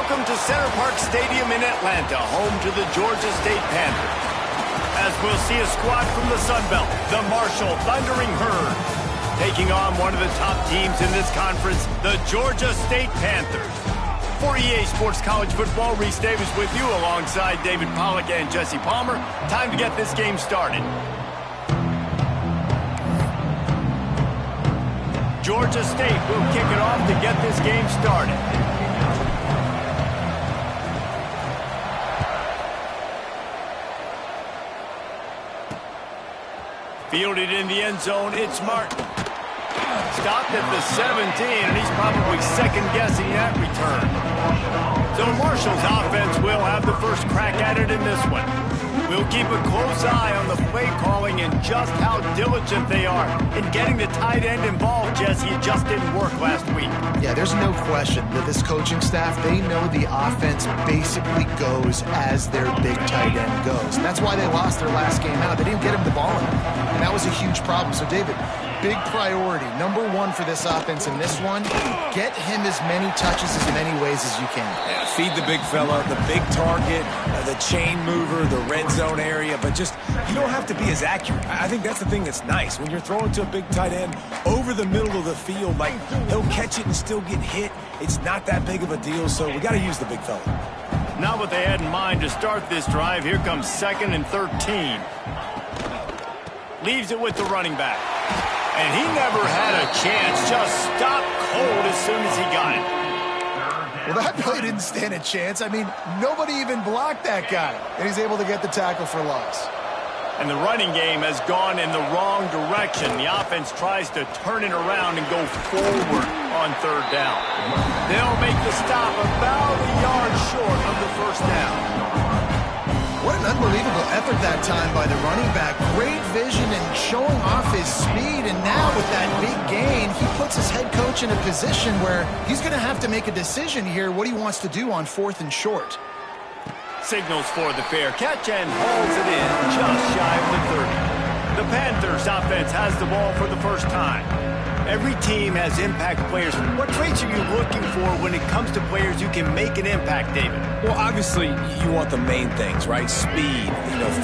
Welcome to Center Parc Stadium in Atlanta, home to the Georgia State Panthers. As we'll see a squad from the Sun Belt, the Marshall Thundering Herd, taking on one of the top teams in this conference, the Georgia State Panthers. For EA Sports College Football, Reese Davis with you alongside David Pollack and Jesse Palmer. Time to get this game started. Georgia State will kick it off to get this game started. Fielded in the end zone, it's Martin. Stopped at the 17, and he's probably second-guessing that return. So Marshall's offense will have the first crack at it in this one. We'll keep a close eye on the play calling and just how diligent they are in getting the tight end involved, Jesse. It just didn't work last week. Yeah, there's no question that this coaching staff, they know the offense basically goes as their big tight end goes. And that's why they lost their last game out. They didn't get him the ball enough, and that was a huge problem. So, David, big priority, number one for this offense in this one, get him as many touches as many ways as you can. Yeah, feed the big fella, the big target, the chain mover, the red zone area, but just, you don't have to be as accurate. I think that's the thing that's nice. When you're throwing to a big tight end over the middle of the field, like, he'll catch it and still get hit. It's not that big of a deal, so we got to use the big fella. Not what they had in mind to start this drive. Here comes 2nd and 13. Leaves it with the running back. And he never had a chance, just stopped cold as soon as he got it. Well, that play didn't stand a chance. I mean, nobody even blocked that guy, and he's able to get the tackle for loss. And the running game has gone in the wrong direction. The offense tries to turn it around and go forward on 3rd down. They'll make the stop about a yard short of the first down. What an unbelievable effort that time by the running back. Great vision and showing off his speed. And now with that big gain, he puts his head coach in a position where he's going to have to make a decision here what he wants to do on 4th and short. Signals for the fair catch and hauls it in just shy of the 30. The Panthers offense has the ball for the first time. Every team has impact players. What traits are you looking for when it comes to players who can make an impact, David? Well, obviously, you want the main things, right? Speed,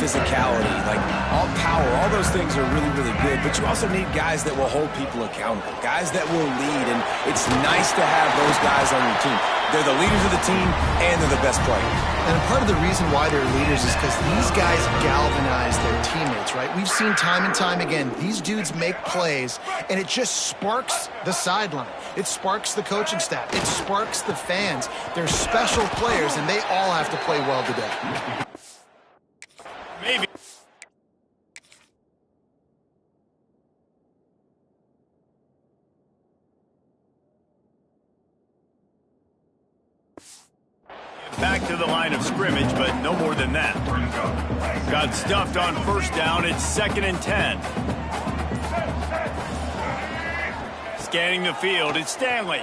physicality, like all power, all those things are really, really good. But you also need guys that will hold people accountable, guys that will lead. And it's nice to have those guys on your team. They're the leaders of the team, and they're the best players. And part of the reason why they're leaders is because these guys galvanize their teammates, right? We've seen time and time again, these dudes make plays, and it just sparks the sideline. It sparks the coaching staff. It sparks the fans. They're special players, and they all have to play well today. Maybe. Back to the line of scrimmage, but no more than that. Got stuffed on 1st down. It's 2nd and 10. Scanning the field, it's Stanley.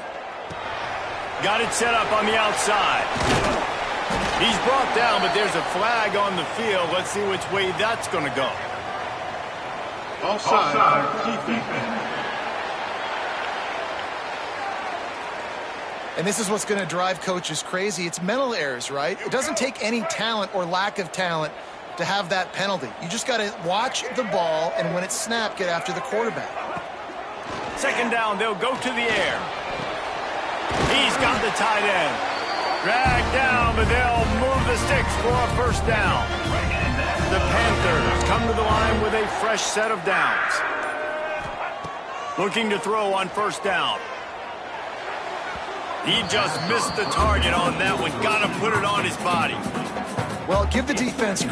Got it set up on the outside. He's brought down, but there's a flag on the field. Let's see which way that's going to go. Offside. Defense. And this is what's going to drive coaches crazy. It's mental errors, right? It doesn't take any talent or lack of talent to have that penalty. You just got to watch the ball, and when it's snapped, get after the quarterback. 2nd down, they'll go to the air. He's got the tight end. Dragged down, but they'll move the sticks for a 1st down. The Panthers come to the line with a fresh set of downs. Looking to throw on 1st down. He just missed the target on that one. Got to put it on his body. Well, give the defense.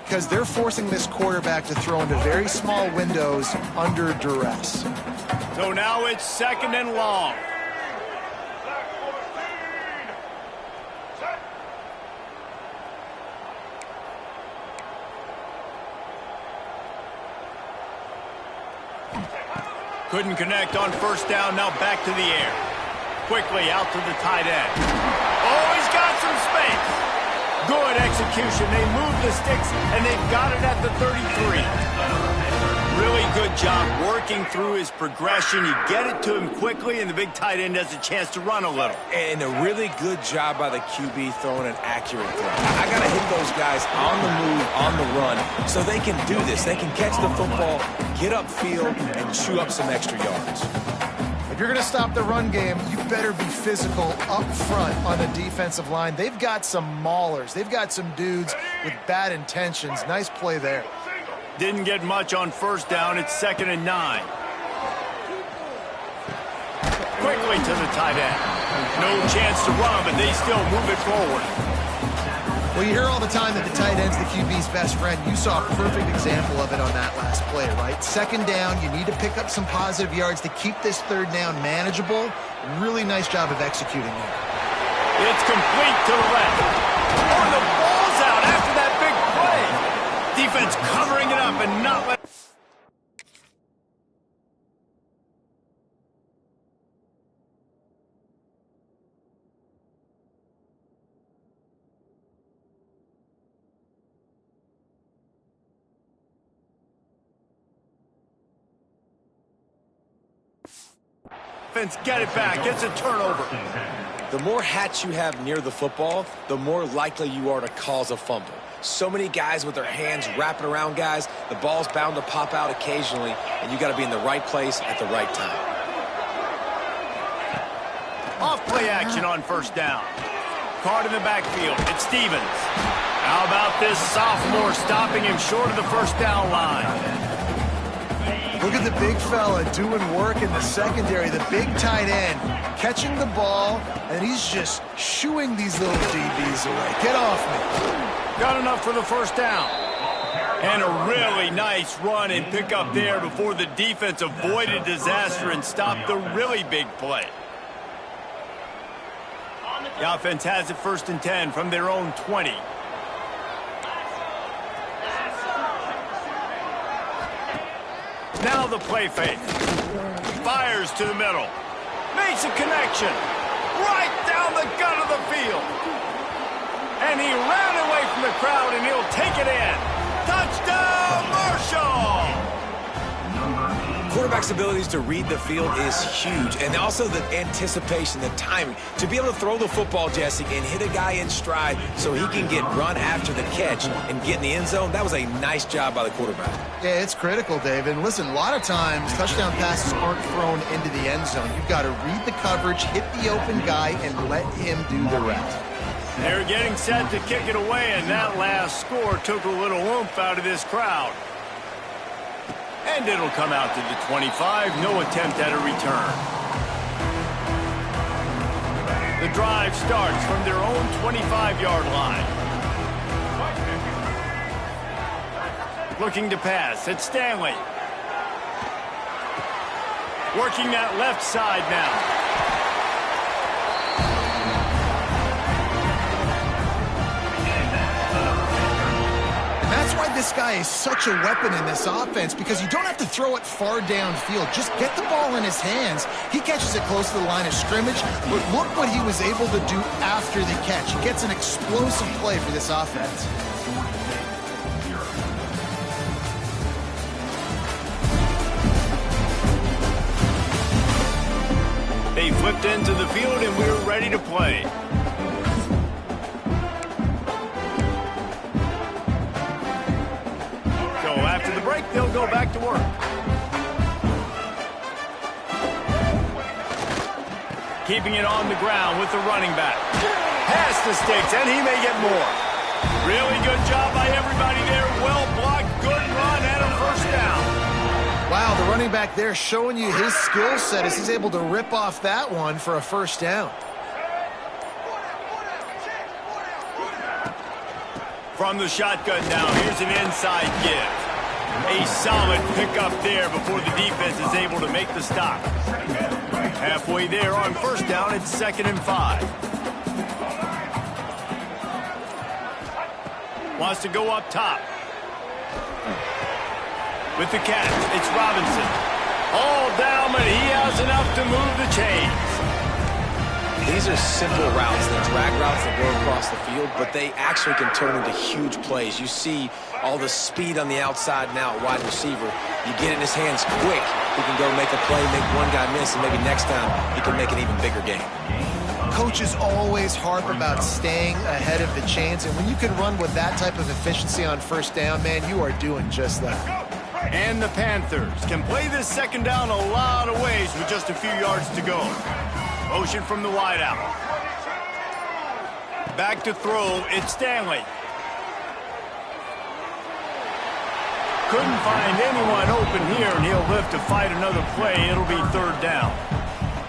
Because they're forcing this quarterback to throw into very small windows under duress. So now it's 2nd and long. Couldn't connect on 1st down, now back to the air. Quickly out to the tight end. Oh, he's got some space. Good execution. They move the sticks, and they've got it at the 33. Really good job working through his progression. You get it to him quickly, and the big tight end has a chance to run a little. And a really good job by the QB throwing an accurate throw. I got to hit those guys on the move, on the run, so they can do this. They can catch the football, get upfield, and chew up some extra yards. If you're going to stop the run game, you better be physical up front on the defensive line. They've got some maulers. They've got some dudes with bad intentions. Nice play there. Didn't get much on first down. It's 2nd and 9. Quickly to the tight end. No chance to run, but they still move it forward. Well, you hear all the time that the tight end's the QB's best friend. You saw a perfect example of it on that last play, right? 2nd down, you need to pick up some positive yards to keep this 3rd down manageable. Really nice job of executing there. It's complete to the left. Oh, the ball's out after that big play. Defense covering it up and not letting... Get it back. Gets a turnover. The more hats you have near the football, the more likely you are to cause a fumble. So many guys with their hands wrapping around guys, the ball's bound to pop out occasionally, and you got to be in the right place at the right time. Off play action on first down. Card in the backfield. It's Stevens. How about this sophomore stopping him short of the first down line? Look at the big fella doing work in the secondary, the big tight end, catching the ball, and he's just shooing these little DBs away. Get off me. Got enough for the first down. And a really nice run and pick up there before the defense avoided disaster and stopped the really big play. The offense has it 1st and 10 from their own 20. Now the play fake. Fires to the middle. Makes a connection. Right down the gut of the field. And he ran away from the crowd, and he'll take it in. Touchdown, Marshall! Quarterback's abilities to read the field is huge, and also the anticipation, the timing. To be able to throw the football, Jesse, and hit a guy in stride so he can get run after the catch and get in the end zone, that was a nice job by the quarterback. Yeah, it's critical, Dave. And listen, a lot of times touchdown passes aren't thrown into the end zone. You've got to read the coverage, hit the open guy, and let him do the rest. They're getting set to kick it away, and that last score took a little oomph out of this crowd. And it'll come out to the 25. No attempt at a return. The drive starts from their own 25-yard line. Looking to pass. It's Stanley. Working that left side now. That's why this guy is such a weapon in this offense, because you don't have to throw it far downfield. Just get the ball in his hands. He catches it close to the line of scrimmage, but look what he was able to do after the catch. He gets an explosive play for this offense. They flipped into the field, and we're ready to play. After the break, they'll go back to work. Keeping it on the ground with the running back. Past the sticks, and he may get more. Really good job by everybody there. Well blocked, good run, and a first down. Wow, the running back there showing you his skill set as he's able to rip off that one for a first down. From the shotgun now, here's an inside give. A solid pickup there before the defense is able to make the stop. Halfway there on first down, it's 2nd and 5. Wants to go up top. With the catch, it's Robinson. All down, but he has enough to move the chains. These are simple routes. They're drag routes that go across the field, but they actually can turn into huge plays. You see all the speed on the outside now at wide receiver. You get in his hands quick, he can go make a play, make one guy miss, and maybe next time he can make an even bigger game. Coaches always harp about staying ahead of the chains, and when you can run with that type of efficiency on first down, man, you are doing just that. And the Panthers can play this second down a lot of ways with just a few yards to go. Motion from the wideout. Back to throw, it's Stanley. Couldn't find anyone open here, and he'll live to fight another play. It'll be third down.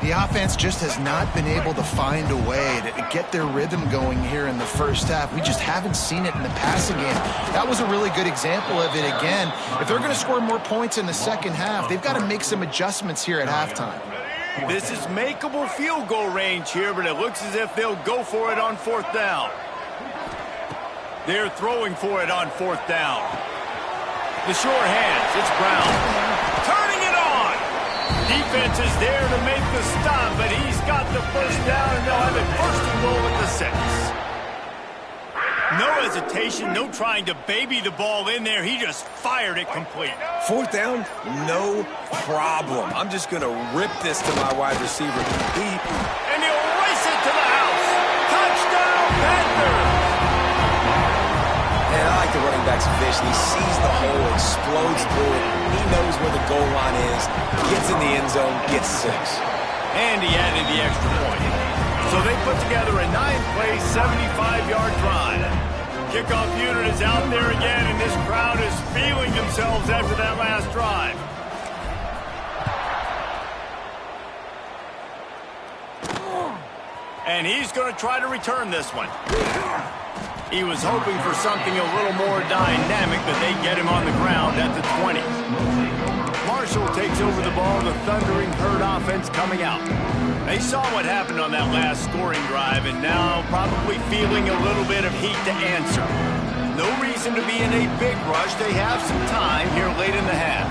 The offense just has not been able to find a way to get their rhythm going here in the first half. We just haven't seen it in the passing game. That was a really good example of it again. If they're going to score more points in the second half, they've got to make some adjustments here at halftime. This is makeable field goal range here, but it looks as if they'll go for it on fourth down. They're throwing for it on fourth down. The short hands, it's Brown. Turning it on! Defense is there to make the stop, but he's got the first down, and they'll have it first and goal at the 6. No hesitation, no trying to baby the ball in there. He just fired it complete. Fourth down, no problem. I'm just going to rip this to my wide receiver. And he'll race it to the house. Touchdown, Panthers! And I like the running back's vision. He sees the hole, explodes through it. He knows where the goal line is, gets in the end zone, gets 6. And he added the extra point. So they put together a 9-play, 75-yard drive. Kickoff unit is out there again, and this crowd is feeling themselves after that last drive. And he's going to try to return this one. He was hoping for something a little more dynamic, but they get him on the ground at the 20. Marshall takes over the ball, the Thundering Herd offense coming out. They saw what happened on that last scoring drive, and now probably feeling a little bit of heat to answer. No reason to be in a big rush. They have some time here late in the half.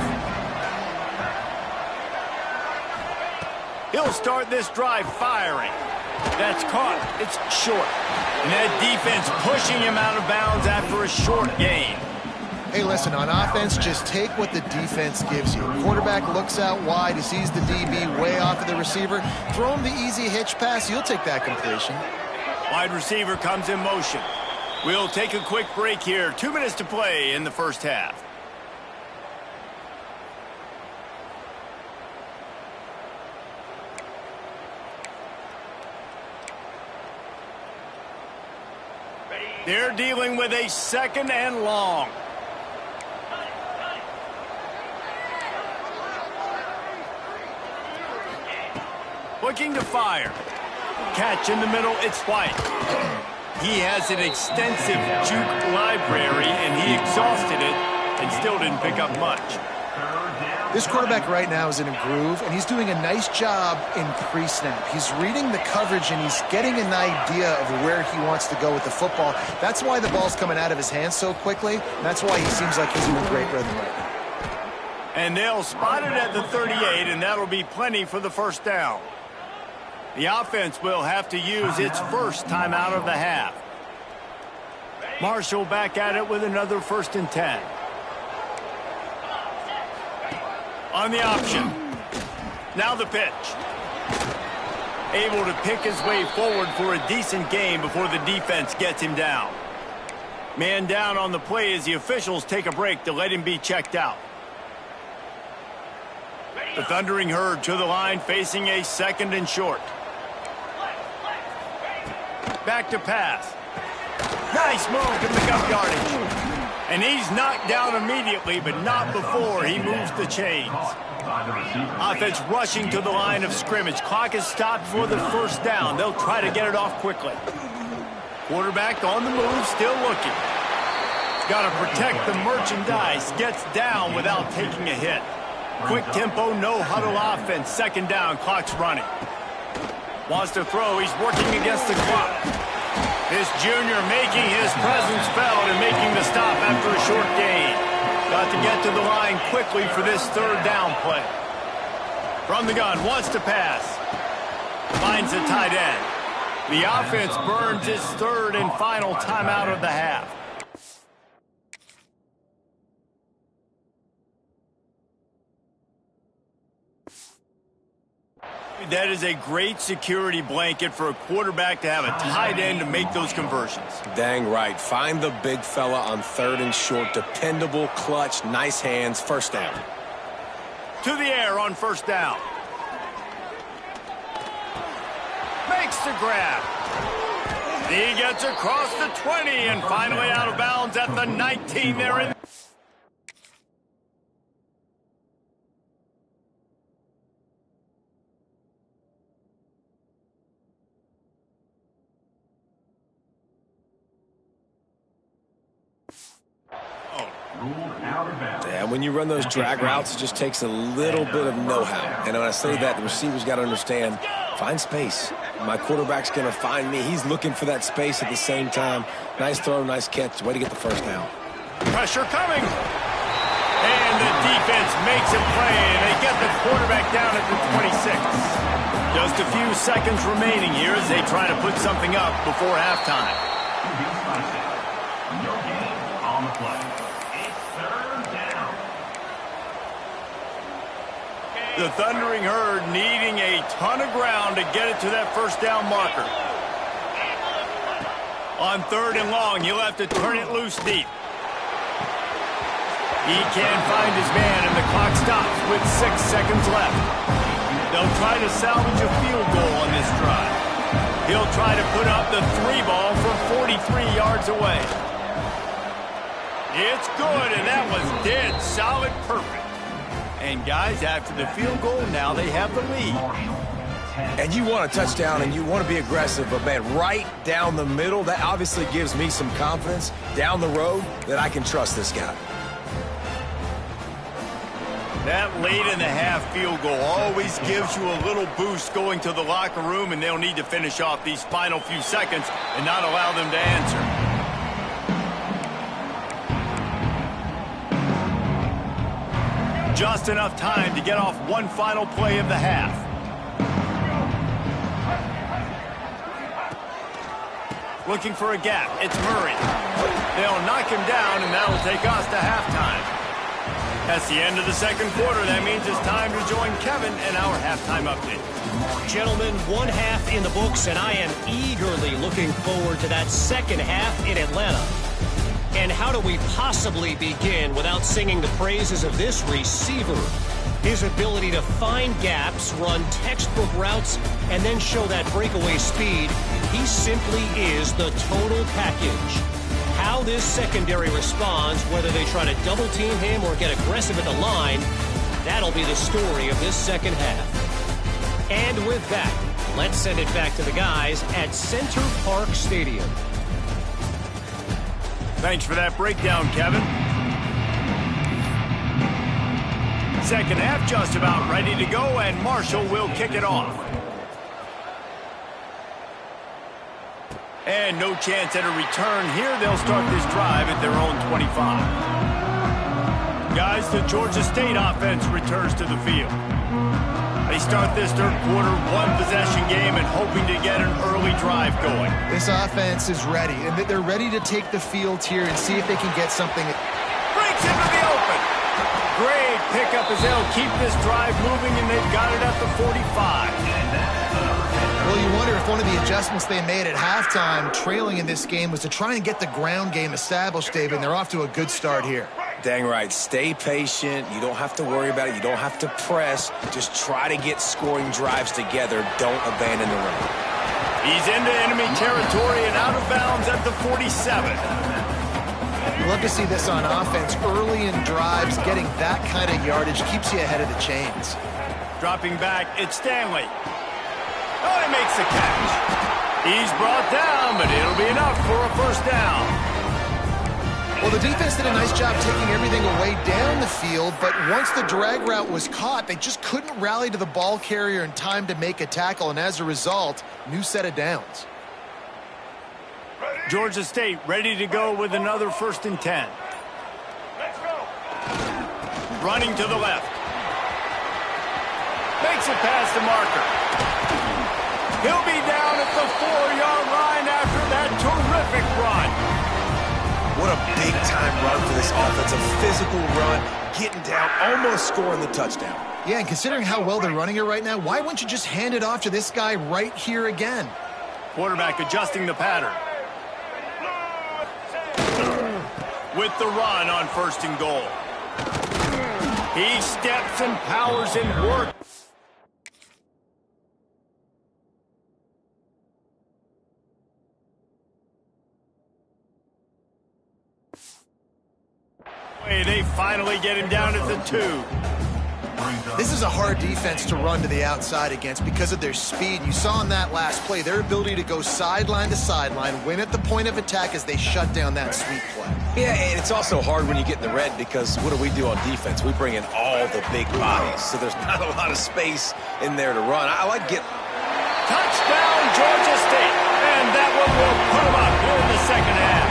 He'll start this drive firing. That's caught. It's short. And that defense pushing him out of bounds after a short gain. Hey, listen, on offense, just take what the defense gives you. Quarterback looks out wide, he sees the DB way off of the receiver. Throw him the easy hitch pass, you'll take that completion. Wide receiver comes in motion. We'll take a quick break here. 2 minutes to play in the first half. They're dealing with a second and long. Looking to fire. Catch in the middle, it's White. He has an extensive juke library, and he exhausted it and still didn't pick up much. This quarterback right now is in a groove, and he's doing a nice job in pre-snap. He's reading the coverage, and he's getting an idea of where he wants to go with the football. That's why the ball's coming out of his hands so quickly, and that's why he seems like he's in a great rhythm right now. And they'll spot it at the 38, and that'll be plenty for the first down. The offense will have to use its first timeout of the half. Marshall back at it with another 1st and 10. On the option. Now the pitch. Able to pick his way forward for a decent gain before the defense gets him down. Man down on the play as the officials take a break to let him be checked out. The Thundering Herd to the line, facing a 2nd and short. Back to pass. Nice move to pick up yardage. And he's knocked down immediately, but not before he moves the chains. Offense rushing to the line of scrimmage. Clock is stopped for the first down. They'll try to get it off quickly. Quarterback on the move, still looking. Got to protect the merchandise. Gets down without taking a hit. Quick tempo, no huddle offense. 2nd down, clock's running. Wants to throw, he's working against the clock. This junior making his presence felt and making the stop after a short gain. Got to get to the line quickly for this 3rd down play. From the gun, wants to pass. Finds the tight end. The offense burns its third and final timeout of the half. That is a great security blanket for a quarterback to have a tight end to make those conversions. Dang right. Find the big fella on 3rd and short. Dependable, clutch, nice hands. First down. To the air on first down. Makes the grab. He gets across the 20 and finally out of bounds at the 19 there in. Yeah, when you run those drag routes, it just takes a little bit of know-how. And when I say that, the receiver's got to understand, find space. My quarterback's going to find me. He's looking for that space at the same time. Nice throw, nice catch. Way to get the first down. Pressure coming. And the defense makes a play, and they get the quarterback down at the 26. Just a few seconds remaining here as they try to put something up before halftime. No gain on the play. The Thundering Herd needing a ton of ground to get it to that first down marker. On 3rd and long, he'll have to turn it loose deep. He can't find his man, and the clock stops with 6 seconds left. They'll try to salvage a field goal on this drive. He'll try to put up the 3 ball from 43 yards away. It's good, and that was dead solid perfect. And guys, after the field goal, now they have the lead. And you want a touchdown and you want to be aggressive, but man, right down the middle, that obviously gives me some confidence down the road that I can trust this guy. That late in the half field goal always gives you a little boost going to the locker room, and they'll need to finish off these final few seconds and not allow them to answer. Just enough time to get off one final play of the half. Looking for a gap. It's Murray. They'll knock him down, and that'll take us to halftime. That's the end of the second quarter. That means it's time to join Kevin in our halftime update. Gentlemen, one half in the books, and I am eagerly looking forward to that second half in Atlanta. And how do we possibly begin without singing the praises of this receiver? His ability to find gaps, run textbook routes, and then show that breakaway speed. He simply is the total package. How this secondary responds, whether they try to double team him or get aggressive at the line, that'll be the story of this second half. And with that, let's send it back to the guys at Center Park Stadium. Thanks for that breakdown, Kevin. Second half just about ready to go, and Marshall will kick it off. And no chance at a return here. They'll start this drive at their own 25. Guys, the Georgia State offense returns to the field. They start this third quarter one-possession game and hoping to get an early drive going. This offense is ready, and they're ready to take the field here and see if they can get something. Breaks into the open. Great pickup as they'll keep this drive moving, and they've got it at the 45. Well, you wonder if one of the adjustments they made at halftime, trailing in this game, was to try and get the ground game established, David, and they're off to a good start here. Dang right. Stay patient. You don't have to worry about it. You don't have to press. Just try to get scoring drives together. Don't abandon the run. He's into enemy territory and out of bounds at the 47. You love to see this on offense. Early in drives, getting that kind of yardage keeps you ahead of the chains. Dropping back, it's Stanley. Oh, he makes the catch. He's brought down, but it'll be enough for a first down. Well, the defense did a nice job taking everything away down the field, but once the drag route was caught, they just couldn't rally to the ball carrier in time to make a tackle, and as a result, new set of downs. Georgia State ready to go with another 1st and 10. Let's go. Running to the left. Makes it past the marker. He'll be down at the 4-yard line after that terrific run. What a big-time run for this offense. A physical run, getting down, almost scoring the touchdown. Yeah, and considering how well they're running it right now, why wouldn't you just hand it off to this guy right here again? Quarterback adjusting the pattern. With the run on 1st and goal. He steps and powers and works. They finally get him down at the 2. This is a hard defense to run to the outside against because of their speed. You saw in that last play their ability to go sideline to sideline, win at the point of attack as they shut down that sweep play. Yeah, and it's also hard when you get in the red because what do we do on defense? We bring in all the big bodies, so there's not a lot of space in there to run. I like get... Touchdown, Georgia State. And that one will put them up here in the second half.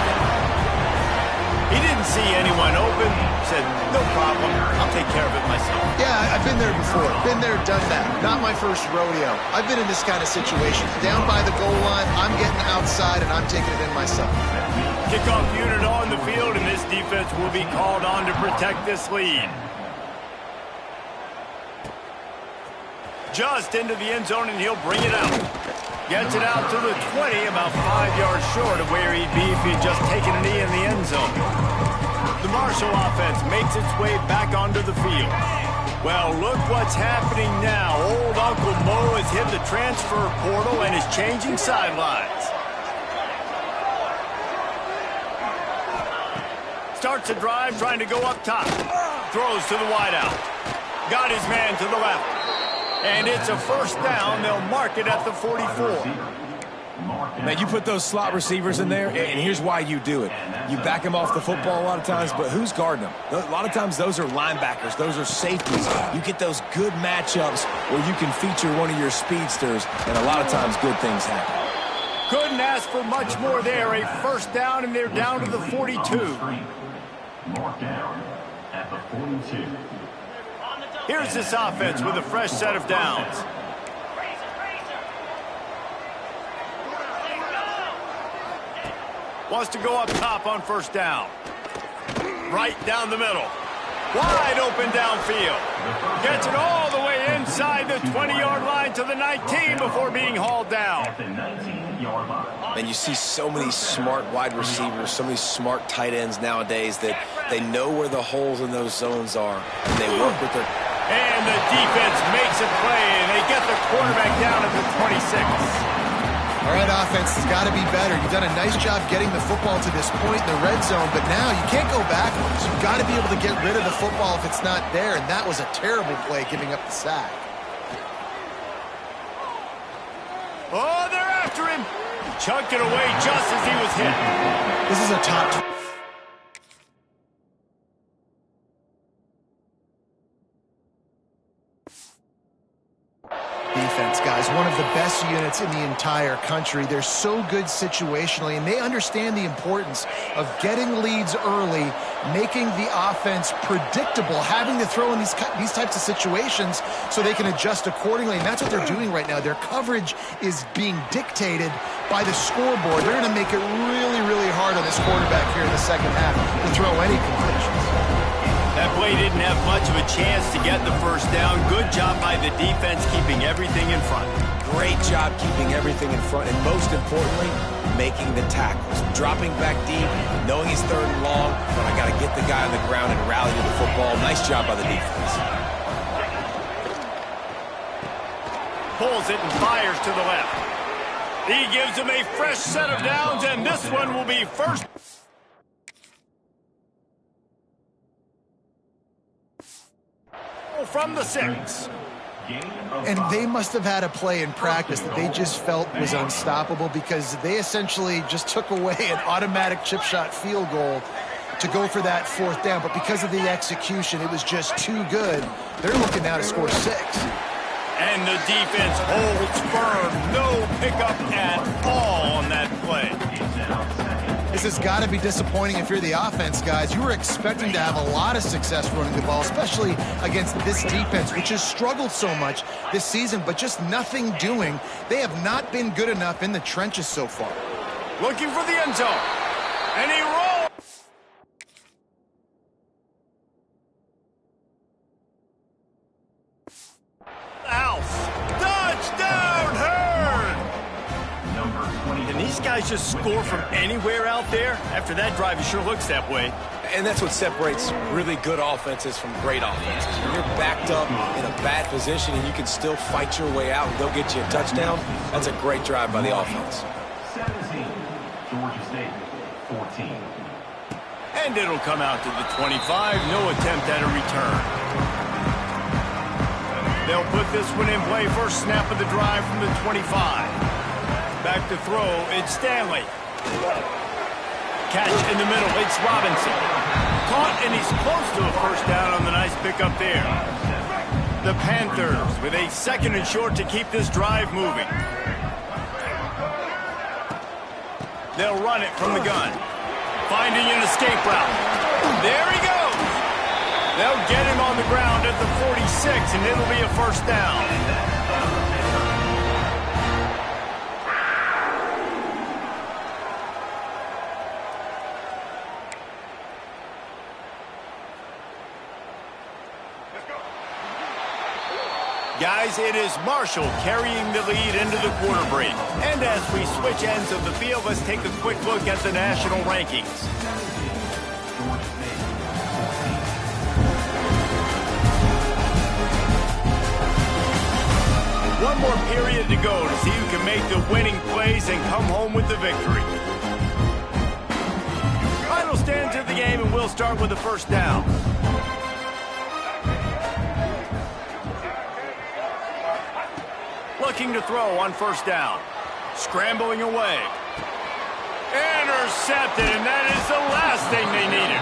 He didn't see anyone open. Said, no problem. I'll take care of it myself. Yeah, I've been there before. Been there, done that. Not my first rodeo. I've been in this kind of situation. Down by the goal line, I'm getting outside, and I'm taking it in myself. Kickoff unit on the field, and this defense will be called on to protect this lead. Just into the end zone, and he'll bring it out. Gets it out to the 20, about 5 yards short of where he'd be if he'd just taken a knee in the end zone. The Marshall offense makes its way back onto the field. Well, look what's happening now. Old Uncle Mo has hit the transfer portal and is changing sidelines. Starts a drive trying to go up top. Throws to the wideout. Got his man to the left. And it's a 1st down. They'll mark it at the 44. Now, you put those slot receivers in there, and here's why you do it. You back them off the football a lot of times, but who's guarding them? A lot of times, those are linebackers. Those are safeties. You get those good matchups where you can feature one of your speedsters, and a lot of times, good things happen. Couldn't ask for much more there. A 1st down, and they're down to the 42. Marked down at the 42. Here's this offense with a fresh set of downs. Wants to go up top on 1st down. Right down the middle. Wide open downfield. Gets it all the way inside the 20-yard line to the 19 before being hauled down. At the 19-yard line. And you see so many smart wide receivers, so many smart tight ends nowadays that they know where the holes in those zones are, and they work with their... And the defense makes a play, and they get the quarterback down at the 26. All right, offense has got to be better. You've done a nice job getting the football to this point in the red zone, but now you can't go backwards. You've got to be able to get rid of the football if it's not there, and that was a terrible play giving up the sack. Oh, they're after him. Chucked it away just as he was hit. This is a top... defense, guys. One of the best units in the entire country. They're so good situationally, and they understand the importance of getting leads early, making the offense predictable, having to throw in these types of situations so they can adjust accordingly, and that's what they're doing right now. Their coverage is being dictated by the scoreboard. They're going to make it really, really hard on this quarterback here in the second half to throw any completions. That play didn't have much of a chance to get the 1st down. Good job by the defense keeping everything in front. Great job keeping everything in front, and most importantly, making the tackles. Dropping back deep, knowing he's 3rd and long, but I got to get the guy on the ground and rally to the football. Nice job by the defense. Pulls it and fires to the left. He gives him a fresh set of downs, and this one will be 1st. From the 6. And they must have had a play in practice that they just felt was unstoppable because they essentially just took away an automatic chip shot field goal to go for that 4th down. But because of the execution, it was just too good. They're looking now to score 6. And the defense holds firm. No pickup at all on that play. This has got to be disappointing if you're the offense, guys. You were expecting to have a lot of success running the ball, especially against this defense, which has struggled so much this season, but just nothing doing. They have not been good enough in the trenches so far. Looking for the end zone. And he rolls. House. Touchdown, Hurd. And these guys just score from anywhere out there? After that drive, it sure looks that way. And that's what separates really good offenses from great offenses. When you're backed up in a bad position and you can still fight your way out and they'll get you a touchdown, that's a great drive by the offense. 17, Georgia State, 14. And it'll come out to the 25. No attempt at a return. They'll put this one in play. First snap of the drive from the 25. Back to throw. It's Stanley. Catch in the middle. It's Robinson. Caught, and he's close to a first down on the nice pickup there. The Panthers with a 2nd and short to keep this drive moving. They'll run it from the gun. Finding an escape route. There he goes. They'll get him on the ground at the 46, and it'll be a first down. Guys, it is Marshall carrying the lead into the quarter break. And as we switch ends of the field, let's take a quick look at the national rankings. One more period to go to see who can make the winning plays and come home with the victory. Final stanza of the game, and we'll start with the first down. Looking to throw on first down. Scrambling away. Intercepted, and that is the last thing they needed.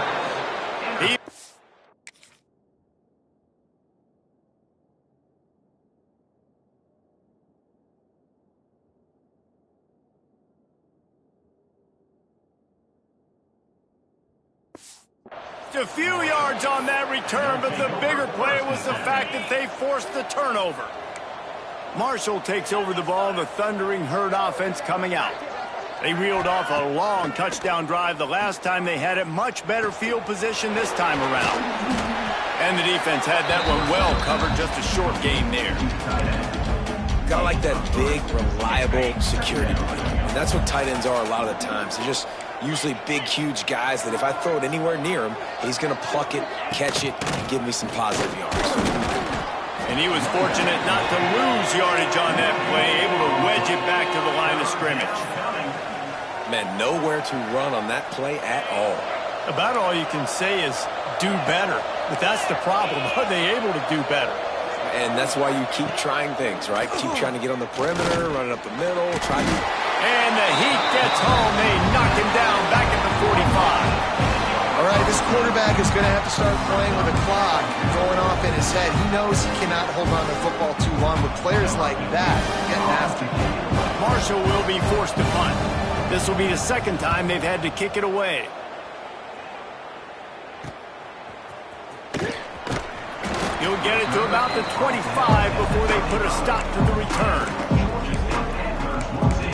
A few yards on that return, but the bigger play was the fact that they forced the turnover. Marshall takes over the ball, the Thundering Herd offense coming out. They reeled off a long touchdown drive the last time they had it. Much better field position this time around. And the defense had that one well covered, just a short gain there. Gotta like that big, reliable security blanket. And that's what tight ends are a lot of the times. They're just usually big, huge guys that if I throw it anywhere near him, he's going to pluck it, catch it, and give me some positive yards. And he was fortunate not to lose yardage on that play, able to wedge it back to the line of scrimmage. Man, nowhere to run on that play at all. About all you can say is do better. But that's the problem. Are they able to do better? And that's why you keep trying things, right? Keep trying to get on the perimeter, run it up the middle, try to... And the heat gets home. They knock him down back at the 45. All right, this quarterback is going to have to start playing with a clock going off in his head. He knows he cannot hold on to the football too long, but players like that getting after him. Marshall will be forced to punt. This will be the 2nd time they've had to kick it away. He'll get it to about the 25 before they put a stop to the return.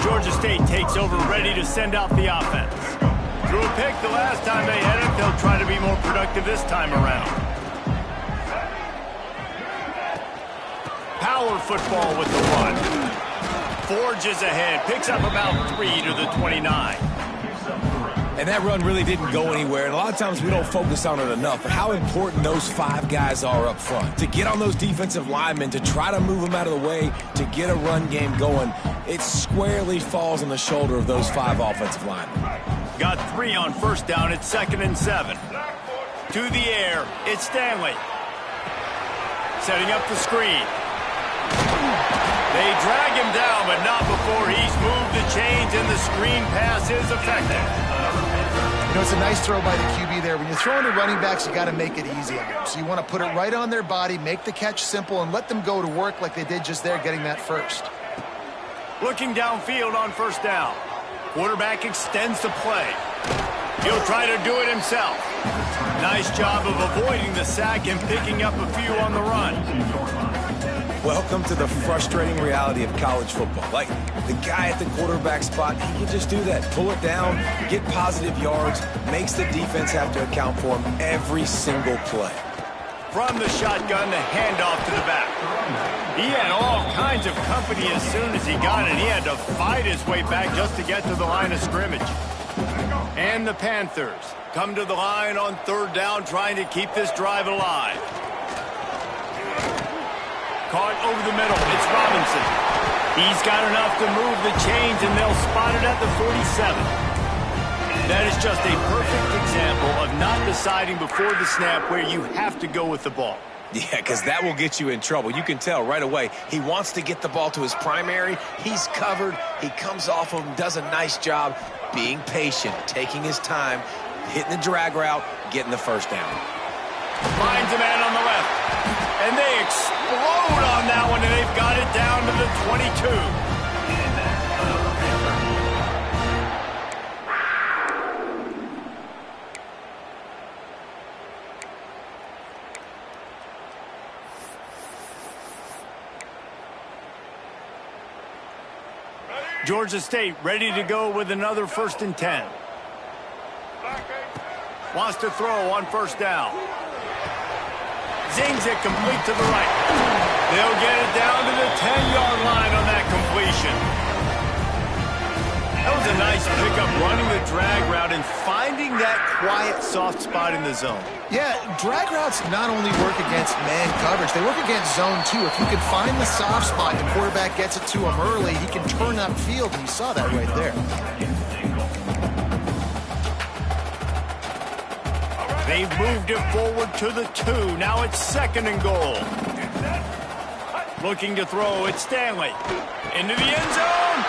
Georgia State takes over, ready to send out the offense. Drew a pick the last time they had it. They'll try to be more productive this time around. Power football with the run. Forges ahead. Picks up about 3 to the 29. And that run really didn't go anywhere. And a lot of times we don't focus on it enough. But how important those 5 guys are up front. To get on those defensive linemen, to try to move them out of the way, to get a run game going, it squarely falls on the shoulder of those 5 offensive linemen. Got 3 on first down. It's 2nd and 7. To the air. It's Stanley. Setting up the screen. They drag him down, but not before he's moved the chains, and the screen pass is effective. You know, it's a nice throw by the QB there. When you're throwing to running backs, you got to make it easy on them. So you want to put it right on their body, make the catch simple, and let them go to work like they did just there, getting that first. Looking downfield on first down. Quarterback extends the play. He'll try to do it himself. Nice job of avoiding the sack and picking up a few on the run. Welcome to the frustrating reality of college football. Like, the guy at the quarterback spot, he can just do that. Pull it down, get positive yards, makes the defense have to account for him every single play. From the shotgun, the handoff to the back. He had all kinds of company as soon as he got it. He had to fight his way back just to get to the line of scrimmage. And the Panthers come to the line on 3rd down, trying to keep this drive alive. Caught over the middle. It's Robinson. He's got enough to move the chains, and they'll spot it at the 47. That is just a perfect example of not deciding before the snap where you have to go with the ball. Yeah, because that will get you in trouble. You can tell right away he wants to get the ball to his primary. He's covered. He comes off of him, does a nice job being patient, taking his time, hitting the drag route, getting the first down. Finds a man on the left. And they explode on that one, and they've got it down to the 22. Georgia State ready to go with another 1st and 10. Wants to throw on 1st down. Zings it complete to the right. They'll get it down to the 10-yard line on that completion. That was a nice pickup, running the drag route and finding that quiet, soft spot in the zone. Yeah, drag routes not only work against man coverage, they work against zone too. If you can find the soft spot and the quarterback gets it to him early, he can turn upfield, and you saw that right there. They've moved it forward to the 2. Now it's 2nd and goal. Looking to throw, it's Stanley. Into the end zone.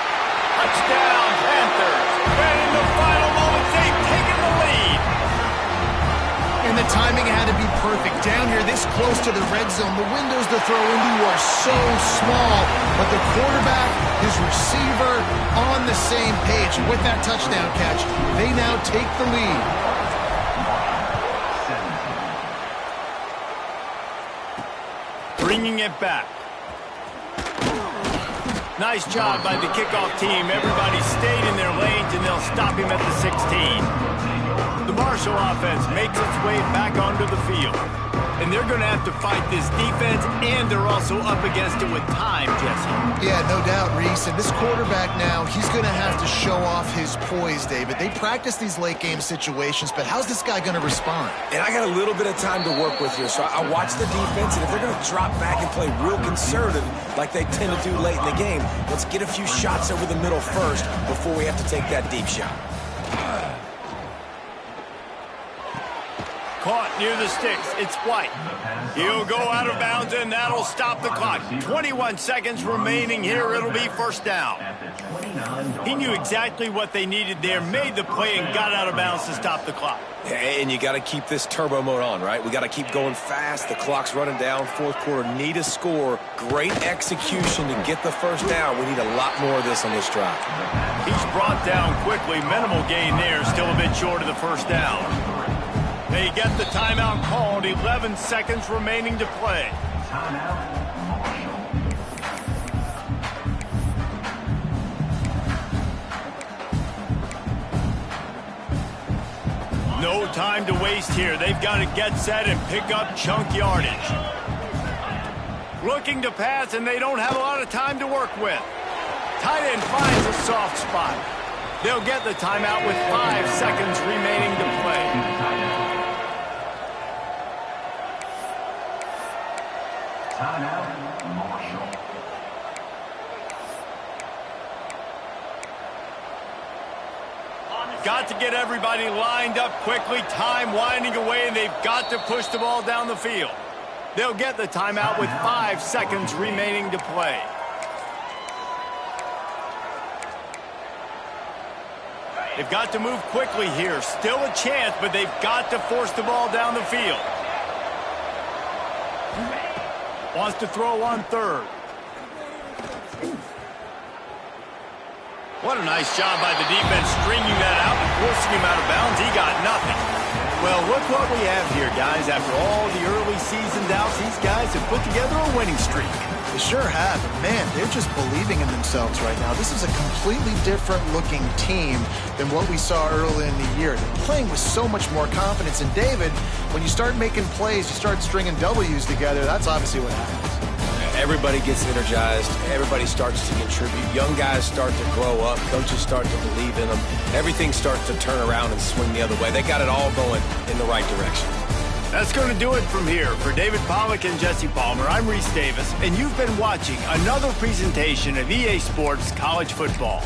Touchdown, Panthers. And in the final moments, they've taken the lead. And the timing had to be perfect. Down here, this close to the red zone, the windows to throw into are so small. But the quarterback, his receiver, on the same page. And with that touchdown catch, they now take the lead. Bringing it back. Nice job by the kickoff team. Everybody stayed in their lanes, and they'll stop him at the 16. The Marshall offense makes its way back onto the field. And they're going to have to fight this defense, and they're also up against it with time, Jesse. Yeah, no doubt, Reese. And this quarterback now, he's going to have to show off his poise, David. They practice these late-game situations, but how's this guy going to respond? And I got a little bit of time to work with here, so I watch the defense, and if they're going to drop back and play real conservative like they tend to do late in the game, let's get a few shots over the middle first before we have to take that deep shot. Caught near the sticks. It's White. He'll go out of bounds, and that'll stop the clock. 21 seconds remaining here. It'll be 1st down. He knew exactly what they needed there, made the play, and got out of bounds to stop the clock. And you got to keep this turbo mode on, right? We got to keep going fast. The clock's running down. 4th quarter, need a score. Great execution to get the 1st down. We need a lot more of this on this drive. He's brought down quickly. Minimal gain there. Still a bit short of the 1st down. They get the timeout called. 11 seconds remaining to play. No time to waste here. They've got to get set and pick up chunk yardage. Looking to pass, and they don't have a lot of time to work with. Tight end finds a soft spot. They'll get the timeout with 5 seconds remaining to play. Timeout, Marshall. Got to get everybody lined up quickly. Time winding away, and they've got to push the ball down the field. They'll get the timeout with 5 seconds remaining to play. They've got to move quickly here. Still a chance, but they've got to force the ball down the field. Wants to throw on 3rd. What a nice job by the defense stringing that out and forcing him out of bounds. He got nothing. Well, look what we have here, guys. After all the early season doubts, these guys have put together a winning streak. They sure have. Man, they're just believing in themselves right now. This is a completely different looking team than what we saw early in the year. They're playing with so much more confidence. And David, when you start making plays, you start stringing W's together, that's obviously what happens. Everybody gets energized. Everybody starts to contribute. Young guys start to grow up. Coaches start to believe in them. Everything starts to turn around and swing the other way. They got it all going in the right direction. That's going to do it from here. For David Pollack and Jesse Palmer, I'm Reese Davis, and you've been watching another presentation of EA Sports College Football.